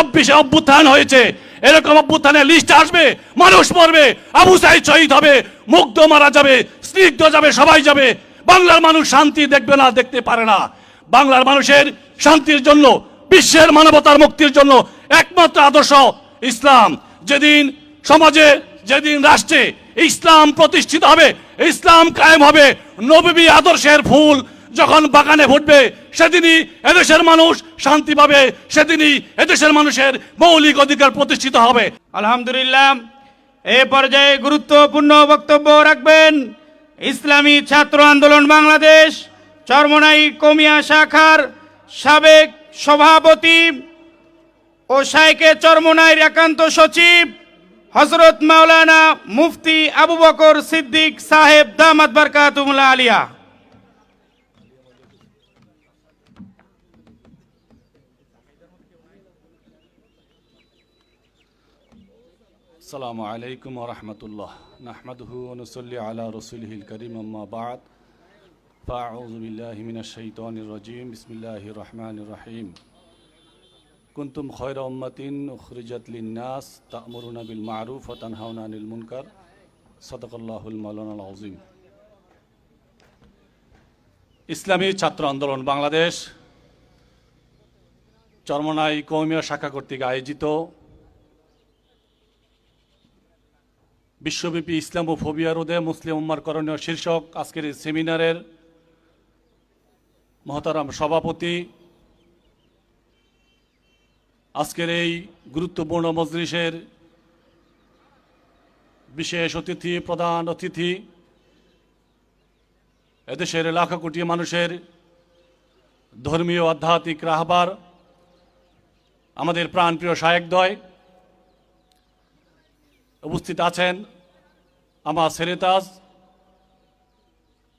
চব্বিশে অভ্যুত্থান হয়েছে, এরকম অভ্যুত্থানের লিস্ট আসবে, মানুষ মরবে, আবু সাঈদ শহীদ হবে, মুগ্ধ মারা যাবে, স্নিগ্ধ যাবে, সবাই যাবে। বাংলার মানুষ শান্তি দেখবে না, দেখতে পারে না। বাংলার মানুষের শান্তির জন্য, বিশ্বের মানবতার মুক্তির জন্য একমাত্র আদর্শ ইসলাম। যেদিন সমাজে, যেদিন রাষ্ট্রে ইসলাম প্রতিষ্ঠিত হবে, ইসলাম কায়েম হবে, নবী আদর্শের ফুল যখন বাগানে ফুটবে, সেদিনই এদেশের মানুষ শান্তি পাবে, সেদিনই এদেশের মানুষের মৌলিক অধিকার প্রতিষ্ঠিত হবে। আলহামদুলিল্লাহ, এ পর্যায়ে গুরুত্বপূর্ণ বক্তব্য রাখবেন ইসলামী ছাত্র আন্দোলন বাংলাদেশ চরমোনাই কমিয়া শাখার সাবেক সভাপতি ও শাইখে চরমোনাইর একান্ত সচিব হযরত মাওলানা মুফতি আবু বকর সিদ্দিক সাহেব দামাত বারকাতুহুল আলিয়া। আসসালামু আলাইকুম ওয়া রাহমাতুল্লাহ। নাহমাদুহু ওয়া নুসাল্লি আলা রাসূলিহিল কারীম, আম্মা বা'দ। ফাআউযু বিল্লাহি মিনাশ শাইতানির রাজীম। বিসমিল্লাহির রহমানির রহিম। কুনতুম খায়রা উম্মাতিন উখরিজাত লিন-নাস তা'মুরুনা বিল মা'রুফ ওয়া তানহাউনা আনিল মুনকার। সাদাকাল্লাহুল মাওলানাল আযীম। ইসলামী ছাত্র আন্দোলন বাংলাদেশ চরমোনাই কওমিয়া শাখা কর্তৃক আয়োজিত বিশ্বব্যাপী ইসলামোফোবিয়া রোধে মুসলিম উম্মার করণীয় শীর্ষক আজকের এই সেমিনারের মহতারাম সভাপতি, আজকের এই গুরুত্বপূর্ণ মজলিসের বিশেষ অতিথি, প্রধান অতিথি, এদেশের লাখো কোটি মানুষের ধর্মীয় আধ্যাত্মিক রাহবার, আমাদের প্রাণপ্রিয় শায়েখদ্বয় উপস্থিত আছেন, আমার সেরেতাজ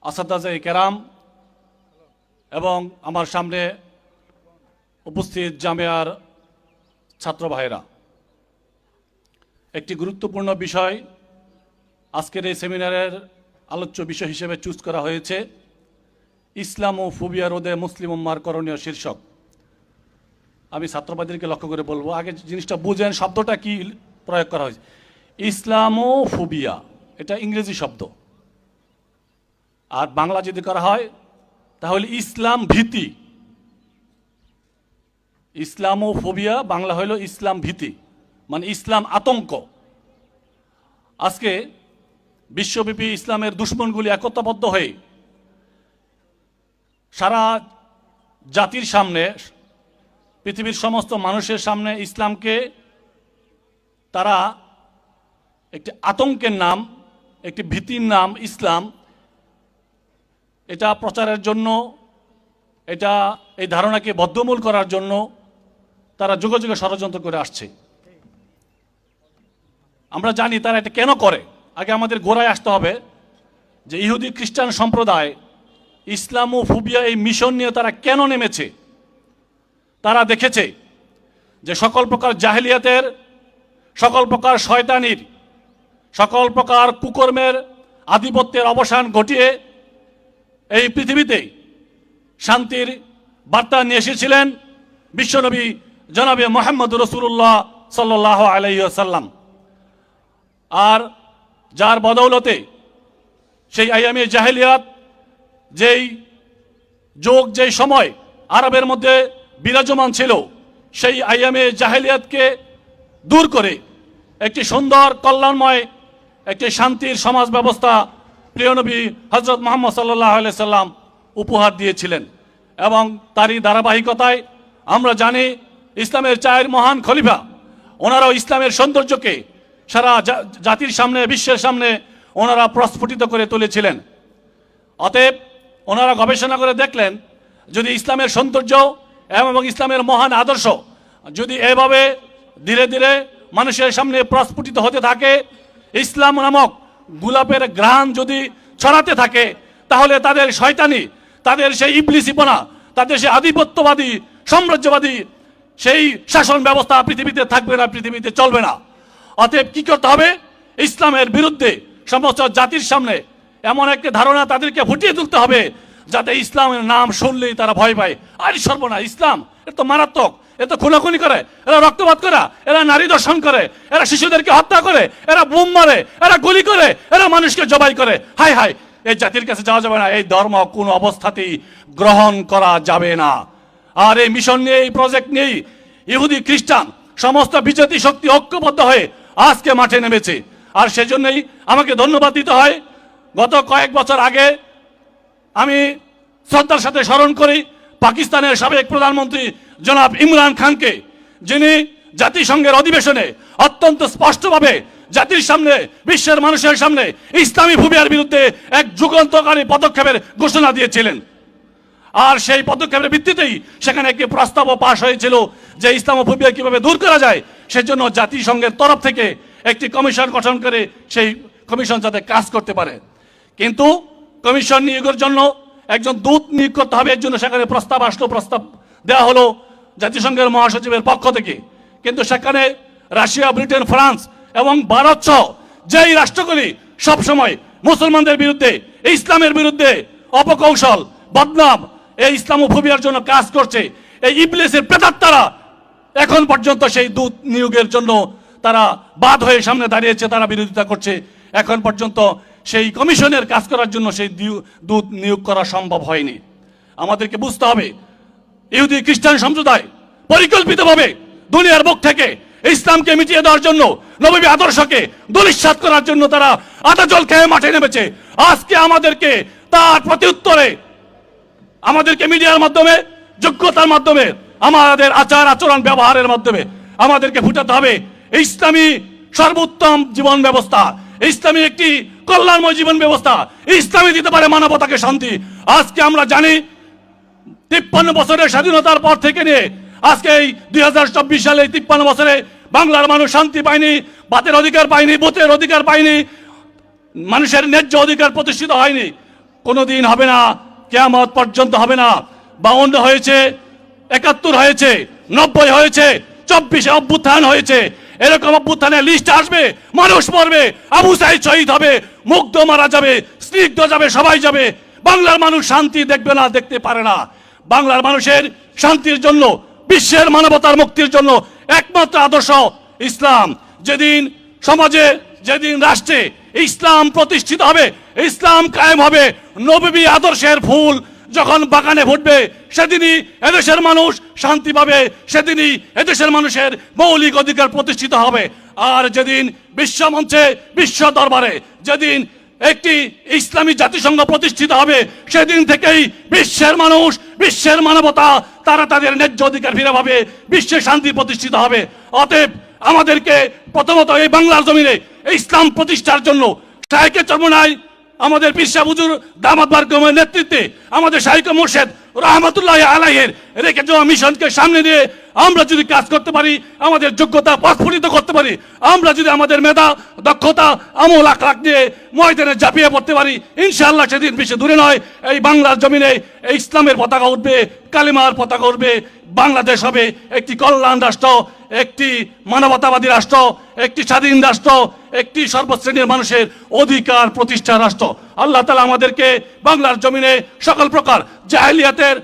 আসাদাজে কেরাম এবং আমার সামনে উপস্থিত জামিয়ার ছাত্র ভাইরা। একটি গুরুত্বপূর্ণ বিষয় আজকের এই সেমিনারের আলোচ্য বিষয় হিসেবে চুজ করা হয়েছে, ইসলামোফোবিয়া রোধে মুসলিম উম্মার করণীয় শীর্ষক। আমি ছাত্রবাদীদেরকে লক্ষ্য করে বলবো, আগে জিনিসটা বুঝেন শব্দটা কি প্রয়োগ করা হয়েছে। ইসলামোফোবিয়া এটা ইংরেজি শব্দ, আর বাংলা যদি করা হয় তাহলে ইসলাম ভীতি। ইসলামোফোবিয়া বাংলা হইল ইসলাম ভীতি, মানে ইসলাম আতঙ্ক। আজকে বিশ্বব্যাপী ইসলামের দুশ্মনগুলি একতাবদ্ধ হয়ে সারা জাতির সামনে, পৃথিবীর সমস্ত মানুষের সামনে ইসলামকে তারা একটি আতঙ্কের নাম, একটি ভীতির নাম ইসলাম, এটা প্রচারের জন্য, এটা এই ধারণাকে বদ্ধমূল করার জন্য তারা যুগে যুগে ষড়যন্ত্র করে আসছে। আমরা জানি তারা এটা কেন করে। আগে আমাদের গোড়ায় আসতে হবে যে ইহুদি খ্রিস্টান সম্প্রদায় ইসলামোফোবিয়া এই মিশন নিয়ে তারা কেন নেমেছে। তারা দেখেছে যে সকল প্রকার জাহেলিয়াতের, সকল প্রকার শয়তানির, সকল প্রকার কুকর্মের, আধিপত্যের অবসান ঘটিয়ে এই পৃথিবীতে শান্তির বার্তা নিয়ে এসেছিলেন বিশ্বনবী জনাবে মুহাম্মদ রাসূলুল্লাহ সাল্লাল্লাহু আলাইহি ওয়াসাল্লাম। আর যার বদৌলতে সেই আইয়ামে জাহেলিয়াত, যেই যুগ, যেই সময় আরবের মধ্যে বিরাজমান ছিল, সেই আইয়ামে জাহেলিয়াতকে দূর করে একটি সুন্দর, কল্যাণময়, একটি শান্তির সমাজ ব্যবস্থা প্রিয় নবী হযরত মুহাম্মদ সাল্লাল্লাহু আলাইহি সাল্লাম উপহার দিয়েছিলেন। এবং তারই ধারাবাহিকতায় আমরা জানি ইসলামের 4 মহান খলিফা, ওনারাও ইসলামের সৌন্দর্যকে সারা জাতির সামনে, বিশ্বের সামনে ওনারা প্রস্ফুটিত করে তুলেছিলেন। অতএব ওনারা গবেষণা করে দেখলেন, যদি ইসলামের সৌন্দর্য এবং ইসলামের মহান আদর্শ যদি এভাবে ধীরে ধীরে মানুষের সামনে প্রস্ফুটিত হতে থাকে, ইসলাম নামক গোলাপের ঘ্রাণ যদি ছড়াতে থাকে, তাহলে তাদের শয়তানি, তাদের সেই ইবলিসিপনা, তাদের সেই আধিপত্যবাদী, সাম্রাজ্যবাদী সেই শাসন ব্যবস্থা পৃথিবীতে থাকবে না, পৃথিবীতে চলবে না। অতএব কি করতে হবে? ইসলামের বিরুদ্ধে সমস্ত জাতির সামনে এমন একটা ধারণা তাদেরকে ফুটিয়ে তুলতে হবে যাতে ইসলামের নাম শুনলেই তারা ভয় পায়। আরে সর্বনা, ইসলাম এটা তো মারাত্মক, এ তো খুনাখুনি করে, এরা রক্তপাত করে, এরা নারী দর্শন করে, এরা শিশুদেরকে হত্যা করে, এরা বোম মারে, এরা গুলি করে, এরা মানুষকে জবাই করে। হাই হাই, এই জাতির কাছে যাওয়া যাবে না, এই ধর্ম কোনো অবস্থাতেই গ্রহণ করা যাবে না। আর এই মিশন নিয়ে, এই প্রজেক্ট নিয়েই ইহুদি খ্রিস্টান সমস্ত বিজাতি শক্তি ঐক্যবদ্ধ হয়ে আজকে মাঠে নেমেছে। আর সেজন্যই আমাকে ধন্যবাদ দিতে হয়। গত কয়েক বছর আগে আমি শ্রদ্ধার সাথে স্মরণ করি পাকিস্তানের সাবেক প্রধানমন্ত্রী জনাব ইমরান খানকে, যিনি জাতিসংঘের অধিবেশনে অত্যন্ত স্পষ্টভাবে জাতির সামনে, বিশ্বের মানুষের সামনে ইসলামী ফুবিয়ার বিরুদ্ধে এক যুগান্তকারী পদক্ষেপের ঘোষণা দিয়েছিলেন। আর সেই পদক্ষেপের ভিত্তিতেই সেখানে একটি প্রস্তাবও পাশ হয়েছিল যে ইসলামোফোবিয়া কিভাবে দূর করা যায়, সেজন্য জাতিসংঘের তরফ থেকে একটি কমিশন গঠন করে সেই কমিশন যাতে কাজ করতে পারে। কিন্তু কমিশন নিয়োগের জন্য একজন দূত নিয়োগ করতে হবে, এর জন্য সেখানে প্রস্তাব আসলো, প্রস্তাব দেওয়া হলো জাতিসংঘের মহাসচিবের পক্ষ থেকে। কিন্তু সেখানে রাশিয়া, ব্রিটেন, ফ্রান্স এবং ভারত সহ যেই রাষ্ট্রগুলি সবসময় মুসলমানদের বিরুদ্ধে, ইসলামের বিরুদ্ধে অপকৌশল, বদনাম, এই ইসলামোফোবিয়ার জন্য কাজ করছে, এই ইবলিসের প্রেতাত্মারা এখন পর্যন্ত সেই দূত নিয়োগের জন্য তারা বাদ হয়ে সামনে দাঁড়িয়েছে, তারা বিরোধিতা করছে। এখন পর্যন্ত সেই কমিশনের কাজ করার জন্য সেই দূত নিয়োগ করা সম্ভব হয়নি। আমাদেরকে বুঝতে হবে, ইহুদি খ্রিস্টান সম্প্রদায় পরিকল্পিতভাবে দুনিয়ার বুক থেকে ইসলামকে মিটিয়ে দেওয়ার জন্য, নবী আদর্শকে ধূলিসাৎ করার জন্য তারা আদা জল খেয়ে মাঠে নেমেছে। আজকে আমাদেরকে তার প্রত্যুত্তরে আমাদেরকে মিডিয়ার মাধ্যমে, যোগ্যতার মাধ্যমে, আমাদের আচার আচরণ ব্যবহারের মাধ্যমে আমাদেরকে ফুটাতে হবে ইসলামী সর্বোত্তম জীবন ব্যবস্থা, ইসলামী একটি কল্যাণময় জীবন ব্যবস্থা। ইসলামী দিতে পারে মানবতাকে শান্তি। আজকে আমরা জানি 53 বছরের স্বাধীনতার পর থেকে নিয়ে আজকে এই 2024 সালে 53 বছরে বাংলার মানুষ শান্তি পায়নি, ভাতের অধিকার পায়নি, ভোটের অধিকার পায়নি, মানুষের ন্যায্য অধিকার প্রতিষ্ঠিত হয়নি। কোনোদিন হবে না, কিয়ামত পর্যন্ত হবে না। 52 হয়েছে, 71 হয়েছে, 90 হয়েছে, 24-এ অভ্যুত্থান হয়েছে। এরকম অভ্যুত্থানের লিস্ট আসবে, মানুষ মরবে, আবু সাইদ শহীদ হবে, মুগ্ধ মারা যাবে, স্নিগ্ধ যাবে, সবাই যাবে। বাংলার মানুষ শান্তি দেখবে না, দেখতে পারে না। বাংলার মানুষের শান্তির জন্য, বিশ্বের মানবতার মুক্তির জন্য একমাত্র আদর্শ ইসলাম। যেদিন সমাজে, যেদিন রাষ্ট্রে ইসলাম প্রতিষ্ঠিত হবে, ইসলাম কায়েম হবে, নবী আদর্শের ফুল যখন বাগানে ফুটবে, সেদিনই এদেশের মানুষ শান্তি পাবে, সেদিনই এদেশের মানুষের মৌলিক অধিকার প্রতিষ্ঠিত হবে। আর যেদিন বিশ্ব মঞ্চে, বিশ্ব দরবারে যেদিন একটি ইসলামী জাতিসংঘ প্রতিষ্ঠিত হবে, সেদিন থেকেই বিশ্বের মানুষ, বিশ্বের মানবতা তারা তাদের ন্যায্য অধিকার ফিরে পাবে, বিশ্বে শান্তি প্রতিষ্ঠিত হবে। অতএব আমাদেরকে প্রথমত এই বাংলার জমিনে ইসলাম প্রতিষ্ঠার জন্য শাইখে চরমোনাই আমাদের পীর সাহেব হুজুর দামাত বারকাতুহুর নেতৃত্বে, আমাদের শাইখ মুর্শিদ রাহমাতুল্লাহ আলাইহির রেখে যাওয়া মিশনকে সামনে নিয়ে আমরা যদি কাজ করতে পারি, আমাদের যোগ্যতা প্রস্ফুটিত করতে পারি, আমরা যদি আমাদের মেধা, দক্ষতা, আমল আখলাক নিয়ে ময়দানে ঝাঁপিয়ে পড়তে পারি, ইনশাআল্লাহ সেদিন বেশি দূরে নয়, এই বাংলার জমিনে এই ইসলামের পতাকা উঠবে, কালিমার পতাকা উঠবে। বাংলাদেশ হবে একটি কল্যাণ রাষ্ট্র, একটি মানবতাবাদী রাষ্ট্র, একটি স্বাধীন রাষ্ট্র, একটি সর্বশ্রেণীর মানুষের অধিকার প্রতিষ্ঠার রাষ্ট্র। আল্লাহ তাআলা আমাদেরকে বাংলার জমিনে সকল প্রকার জাহেলিয়াতের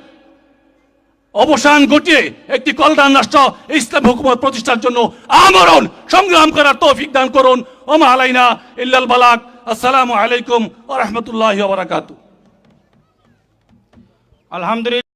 অবসান ঘটিয়ে একটি কল্যাণ রাষ্ট্র, ইসলাম হুকুমত প্রতিষ্ঠার জন্য আমরণ সংগ্রাম করার তৌফিক দান করুন। ওমা আলাইনা ইল্লাল বালাগ। আসসালামু আলাইকুম ওয়া রাহমাতুল্লাহি ওয়া বারাকাতুহু। আলহামদুলিল্লাহ।